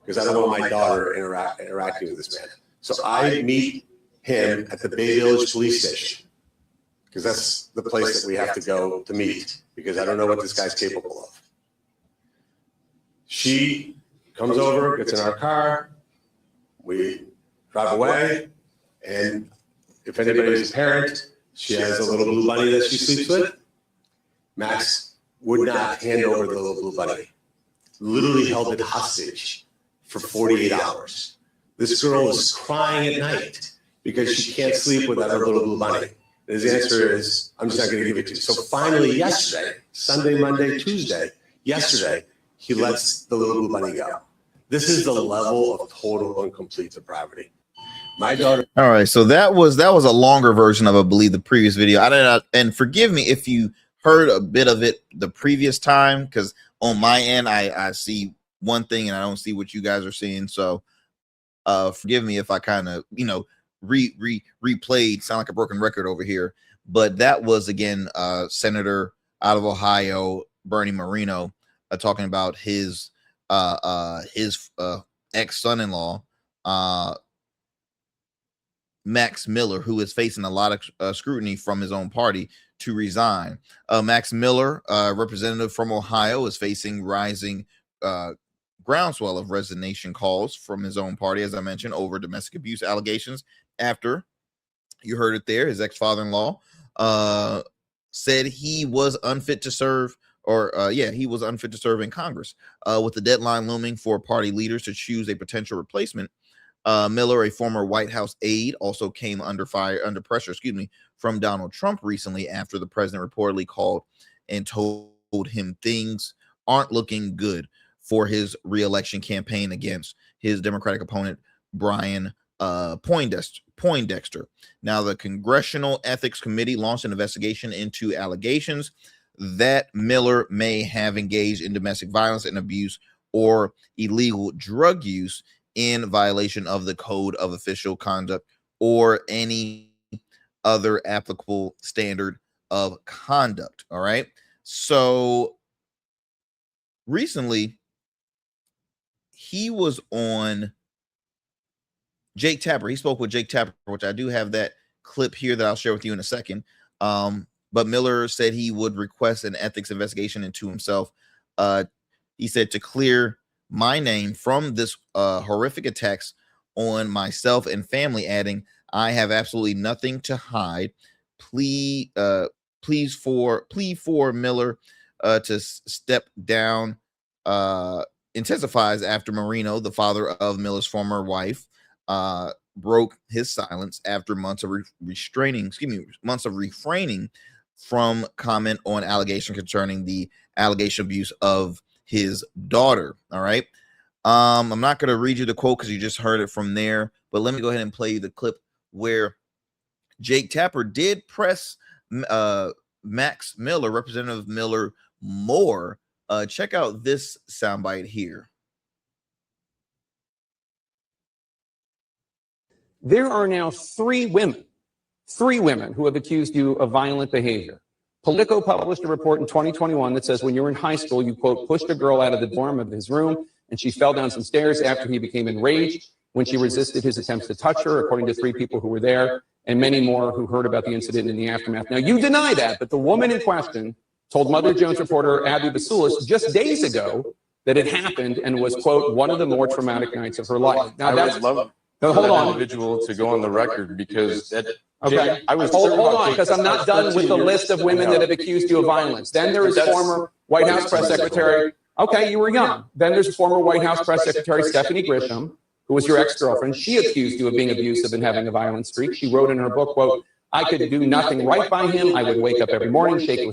because I don't want my daughter interacting with this man. So I meet him at the Bay Village Police Station, because that's the place that we have to go to meet, because I don't know what this guy's capable of. She comes over, gets in our car, we drive away, and if anybody's a parent, she has a little blue bunny that she sleeps with. Max would not hand over the little blue bunny. Literally held it hostage for 48 hours. This girl is crying at night because she can't sleep without her little blue bunny. And his answer is, I'm just not going to give it to you. So finally, yesterday, Sunday, Monday, Tuesday, yesterday, he lets the little blue bunny go. This is the level of total and complete depravity. My daughter. All right, so that was a longer version of, I believe, the previous video. I don't know, and forgive me if you heard a bit of it the previous time, because on my end I see one thing and I don't see what you guys are seeing. So forgive me if I kind of replayed, sound like a broken record over here. But that was again Senator out of Ohio, Bernie Moreno, talking about his ex-son-in-law, Max Miller, who is facing a lot of scrutiny from his own party to resign. Max Miller, representative from Ohio, is facing rising groundswell of resignation calls from his own party, as I mentioned, over domestic abuse allegations. After, you heard it there, his ex-father-in-law said he was unfit to serve, he was unfit to serve in Congress. With the deadline looming for party leaders to choose a potential replacement, Miller, a former White House aide, also came under pressure, from Donald Trump recently after the president reportedly called and told him things aren't looking good for his re-election campaign against his Democratic opponent, Brian Poindexter. Now, the Congressional Ethics Committee launched an investigation into allegations that Miller may have engaged in domestic violence and abuse or illegal drug use in violation of the Code of Official Conduct or any other applicable standard of conduct. All right. So recently, he was on Jake Tapper. He spoke with Jake Tapper, which I do have that clip here that I'll share with you in a second. But Miller said he would request an ethics investigation into himself. He said to clear my name from this horrific attacks on myself and family, adding, I have absolutely nothing to hide. Plea for Miller to step down intensifies after Moreno, the father of Miller's former wife, broke his silence after months of refraining from comment on allegation concerning the allegation abuse of his daughter. All right. I'm not going to read you the quote because you just heard it from there, but let me go ahead and play you the clip where Jake Tapper did press Max Miller, Representative Miller, more. Check out this soundbite here. There are now three women who have accused you of violent behavior. Politico published a report in 2021 that says when you were in high school, you, quote, pushed a girl out of the dorm of his room and she fell down some stairs after he became enraged when she resisted his attempts to touch her, according to three people who were there and many more who heard about the incident in the aftermath. Now, you deny that, but the woman in question told Mother Jones reporter Abby Basulis just days ago that it happened and was, quote, one of the more traumatic nights of her life. Now, I would love hold that on. individual to go on the record because Okay, hold on, because I'm not done with the list of women that have accused you of violence. Then there is former White House press secretary. Okay, you were young. Then there's former White House press secretary Stephanie Grisham, who was your ex-girlfriend. She accused you of being abusive and having a violent streak. She wrote in her book, quote, I could do nothing right by him. I would wake up every morning shaking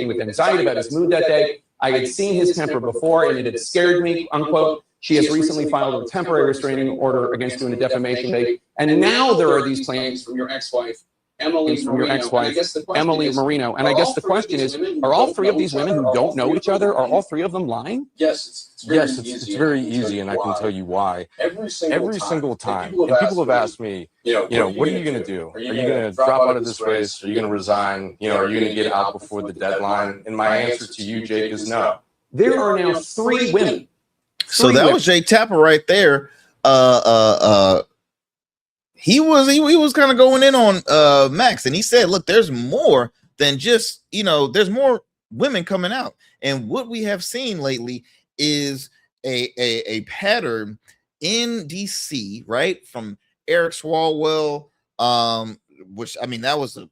with anxiety about his mood that day. I had seen his temper before and it had scared me, unquote. She has recently filed a temporary restraining order against you in a defamation case. And now there are these claims from your ex-wife, Emily Moreno. And I guess the question is, are all three of these women who don't know each other, are all three of them lying? Yes, it's very easy, and I can tell you why. Every single time. And people have asked me, what are you going to do? Are you going to drop out of this race? Are you going to resign? Are you going to get out before the deadline? And my answer to you, Jake, is no. There are now three women. So that was Jake Tapper right there. He was kind of going in on Max, and he said, look, there's more than just, there's more women coming out. And what we have seen lately is a pattern in DC, right? From Eric Swalwell, which, that was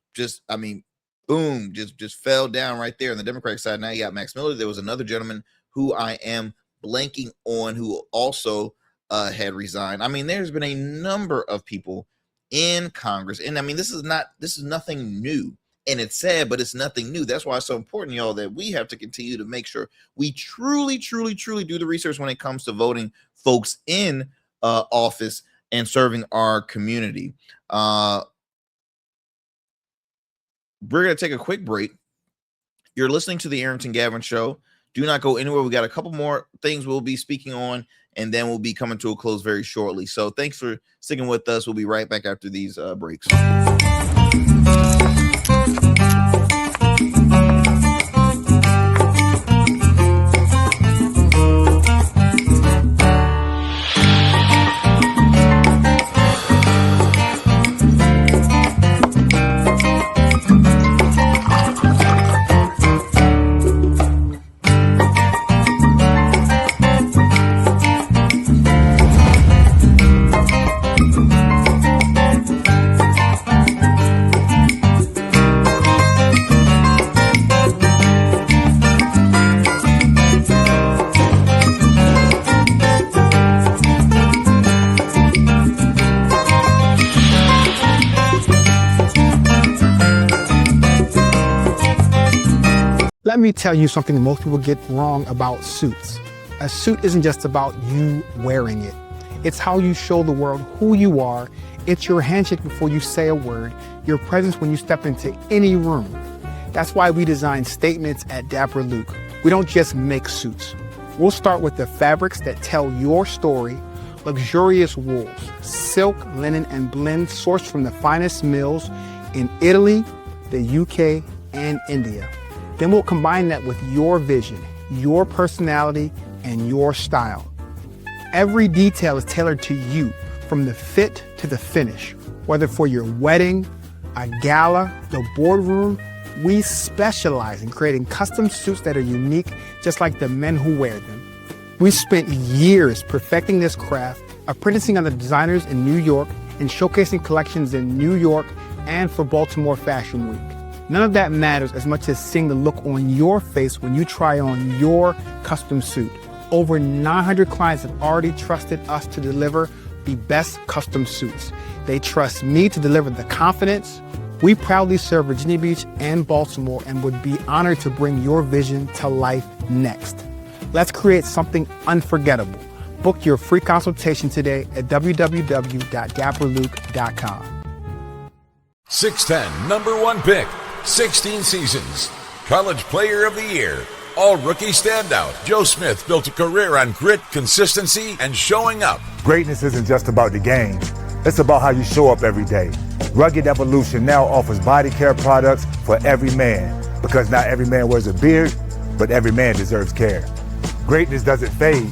boom, just fell down right there on the Democratic side. Now you got Max Miller. There was another gentleman who I am blanking on who also had resigned. There's been a number of people in Congress, and this is nothing new and it's sad, but it's nothing new. That's why it's so important, y'all, that we have to continue to make sure we truly do the research when it comes to voting folks in office and serving our community. We're going to take a quick break. You're listening to the Arrington Gavin Show. Do not go anywhere. We got a couple more things we'll be speaking on, and then we'll be coming to a close very shortly. So thanks for sticking with us. We'll be right back after these breaks. Let me tell you something most people get wrong about suits. A suit isn't just about you wearing it. It's how you show the world who you are. It's your handshake before you say a word, your presence when you step into any room. That's why we design statements at Dapper Luke. We don't just make suits. We'll start with the fabrics that tell your story, luxurious wools, silk, linen, and blend sourced from the finest mills in Italy, the UK, and India. Then we'll combine that with your vision, your personality, and your style. Every detail is tailored to you, from the fit to the finish. Whether for your wedding, a gala, the boardroom, we specialize in creating custom suits that are unique, just like the men who wear them. We spent years perfecting this craft, apprenticing under designers in New York and showcasing collections in New York and for Baltimore Fashion Week. None of that matters as much as seeing the look on your face when you try on your custom suit. Over 900 clients have already trusted us to deliver the best custom suits. They trust me to deliver the confidence. We proudly serve Virginia Beach and Baltimore and would be honored to bring your vision to life next. Let's create something unforgettable. Book your free consultation today at www.dapperluke.com. 6'10", number one pick. 16 seasons. College Player of the Year. All-Rookie Standout. Joe Smith built a career on grit, consistency, and showing up. Greatness isn't just about the game. It's about how you show up every day. Rugged Evolution now offers body care products for every man. Because not every man wears a beard, but every man deserves care. Greatness doesn't fade.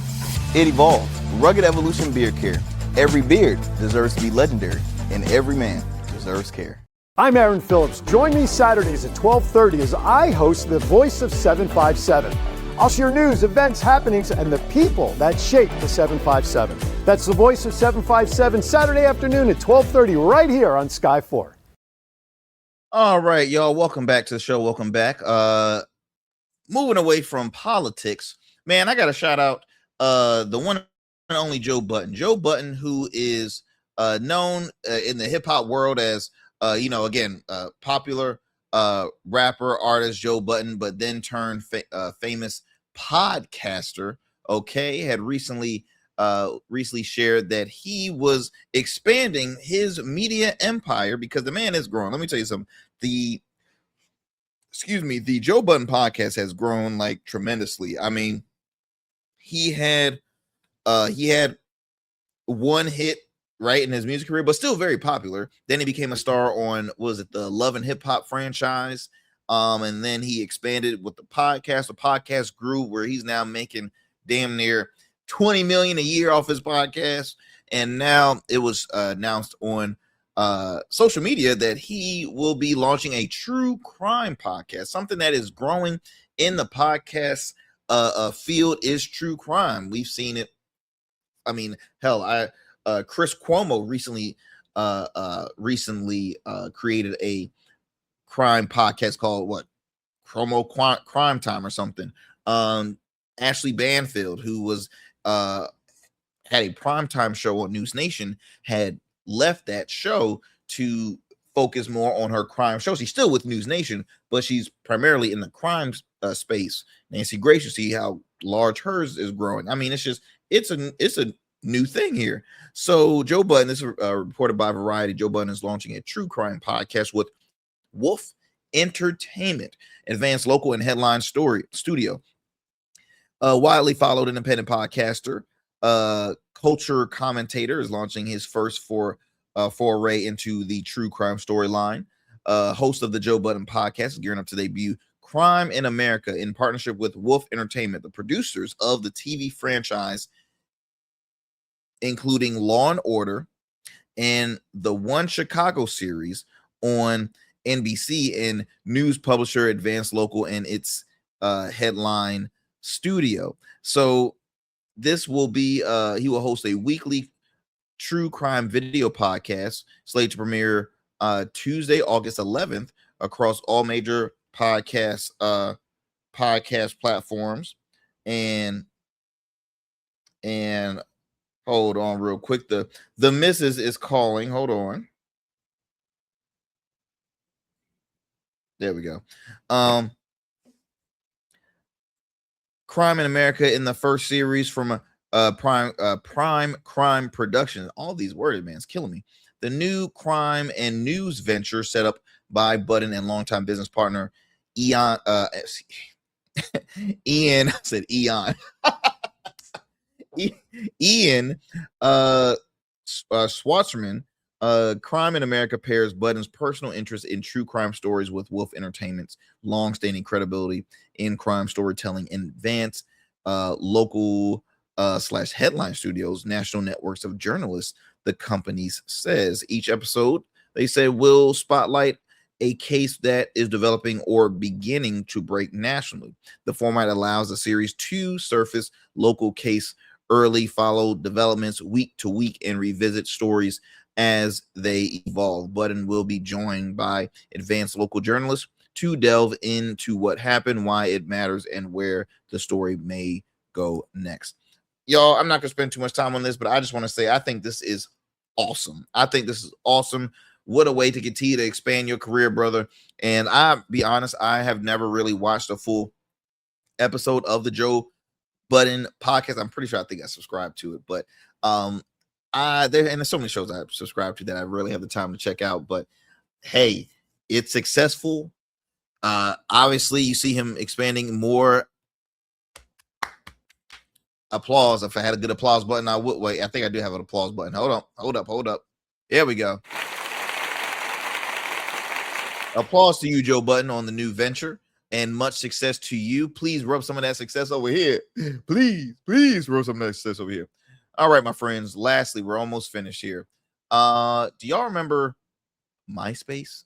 It evolves. Rugged Evolution Beard Care. Every beard deserves to be legendary, and every man deserves care. I'm Aaron Phillips. Join me Saturdays at 12:30 as I host The Voice of 757. I'll share news, events, happenings, and the people that shape the 757. That's The Voice of 757, Saturday afternoon at 12:30 right here on Sky 4. All right, y'all. Welcome back to the show. Welcome back. Moving away from politics, man, I got to shout out the one and only Joe Budden. Joe Budden, who is known in the hip-hop world as popular rapper, artist Joe Budden, but then turned famous podcaster. Okay, had recently shared that he was expanding his media empire because the man is growing. Let me tell you something. The Joe Budden podcast has grown like tremendously. I mean, he had one hit right in his music career, but still very popular. Then he became a star on, the Love and Hip Hop franchise, and then he expanded with the podcast. The podcast grew where he's now making damn near $20 million a year off his podcast. And now it was announced on social media that he will be launching a true crime podcast. Something that is growing in the podcast field is true crime. We've seen it. I mean, hell, Chris Cuomo recently created a crime podcast called Cuomo Crime Time or something. Ashley Banfield, who was had a primetime show on News Nation, had left that show to focus more on her crime show. She's still with News Nation, but she's primarily in the crime space. Nancy Grace, you see how large hers is growing. I mean, it's a new thing here. So Joe Budden, this is reported by Variety. Joe Budden is launching a true crime podcast with Wolf Entertainment, advanced local and headline story studio. Widely followed independent podcaster, culture commentator, is launching his first foray into the true crime storyline. Host of the Joe Budden podcast is gearing up to debut Crime in America in partnership with Wolf Entertainment, the producers of the TV franchise, including Law and Order and the One Chicago series on NBC, and news publisher Advanced Local and its headline studio. So this will be he will host a weekly true crime video podcast slated to premiere Tuesday, August 11th across all major podcast platforms. And hold on real quick. The missus is calling. Hold on. There we go. Crime in America in the first series from Prime Crime Productions. All these words, man, it's killing me. The new crime and news venture set up by Budden and longtime business partner Ian. Ian said Ian. Ian Schwartzman. Crime in America pairs Budden's personal interest in true crime stories with Wolf Entertainment's long-standing credibility in crime storytelling and advanced local / headline studios, national networks of journalists, the companies says. Each episode, they say, will spotlight a case that is developing or beginning to break nationally. The format allows the series to surface local case early, follow developments week to week, and revisit stories as they evolve. Budden will be joined by advanced local journalists to delve into what happened, why it matters, and where the story may go next. Y'all, I'm not going to spend too much time on this, but I just want to say I think this is awesome. I think this is awesome. What a way to continue to expand your career, brother. And I'll be honest, I have never really watched a full episode of the Joe Budden podcast. I'm pretty sure I subscribed to it, but there's so many shows I subscribe to that I really have the time to check out. But hey, it's successful. Obviously, you see him expanding more. Applause. If I had a good applause button, I would. Wait, I think I do have an applause button. Hold up. There we go. Applause to you, Joe Budden, on the new venture, and much success to you. Please rub some of that success over here. Please rub some of that success over here. All right, my friends. Lastly, we're almost finished here. Do y'all remember MySpace?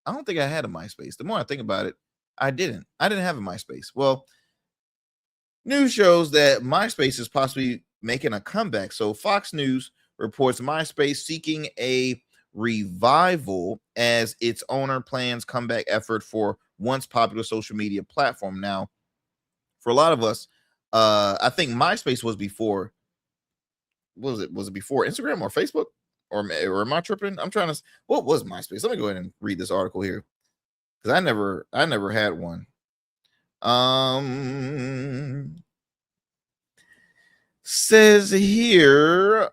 I don't think I had a MySpace. The more I think about it, I didn't have a MySpace. Well, news shows that MySpace is possibly making a comeback. So Fox News reports MySpace seeking a revival as its owner plans comeback effort for once popular social media platform. Now, for a lot of us, I think MySpace was before. Was it before Instagram or Facebook? Or am I tripping? I'm trying to. What was MySpace? Let me go ahead and read this article here, because I never had one. Says here,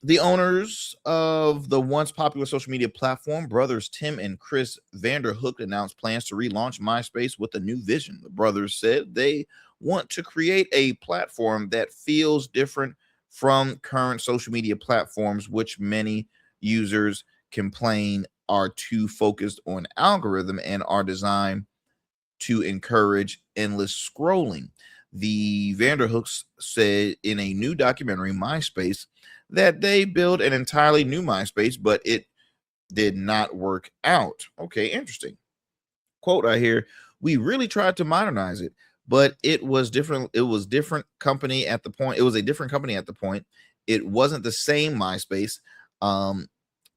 the owners of the once popular social media platform, brothers Tim and Chris Vanderhook, announced plans to relaunch MySpace with a new vision. The brothers said they want to create a platform that feels different from current social media platforms, which many users complain are too focused on algorithm and are designed to encourage endless scrolling. The Vanderhooks said in a new documentary, MySpace, that they built an entirely new MySpace, but it did not work out. Okay, interesting. Quote right here: "We really tried to modernize it, but it was different. It was different company at the point. It was a different company at the point. It wasn't the same MySpace."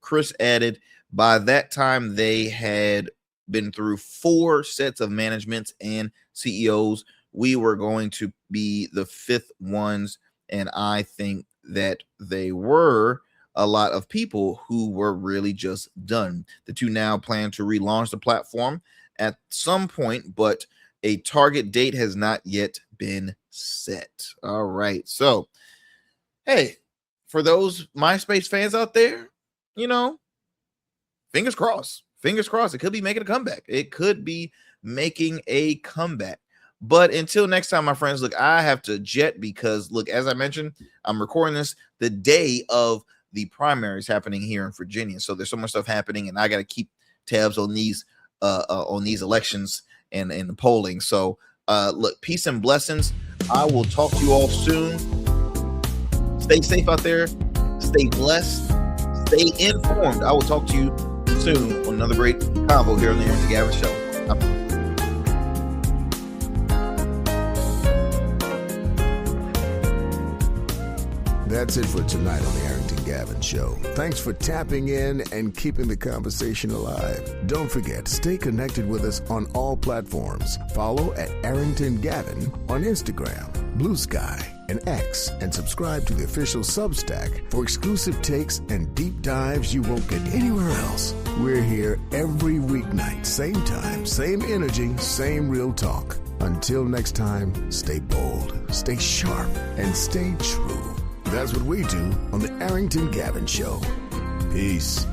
Chris added, by that time, they had been through 4 sets of managements and CEOs. We were going to be the 5th ones, and I think that they were. a lot of people who were really just done. The two now plan to relaunch the platform at some point, but a target date has not yet been set. All right. So, hey, for those MySpace fans out there, fingers crossed. Fingers crossed. It could be making a comeback. But until next time, my friends, look, I have to jet because, look, as I mentioned, I'm recording this the day of the primaries happening here in Virginia. So there's so much stuff happening, and I got to keep tabs on these elections and the polling. So look, peace and blessings. I will talk to you all soon. Stay safe out there. Stay blessed. Stay informed. I will talk to you soon on another great convo here on the Arrington Gavin Show. That's it for tonight on the Arrington Gavin Show. Thanks for tapping in and keeping the conversation alive. Don't forget, stay connected with us on all platforms. Follow at Arrington Gavin on Instagram, Blue Sky, and X, and subscribe to the official Substack for exclusive takes and deep dives you won't get anywhere else. We're here every weeknight, same time, same energy, same real talk. Until next time, stay bold, stay sharp, and stay true. That's what we do on the Arrington Gavin Show. Peace.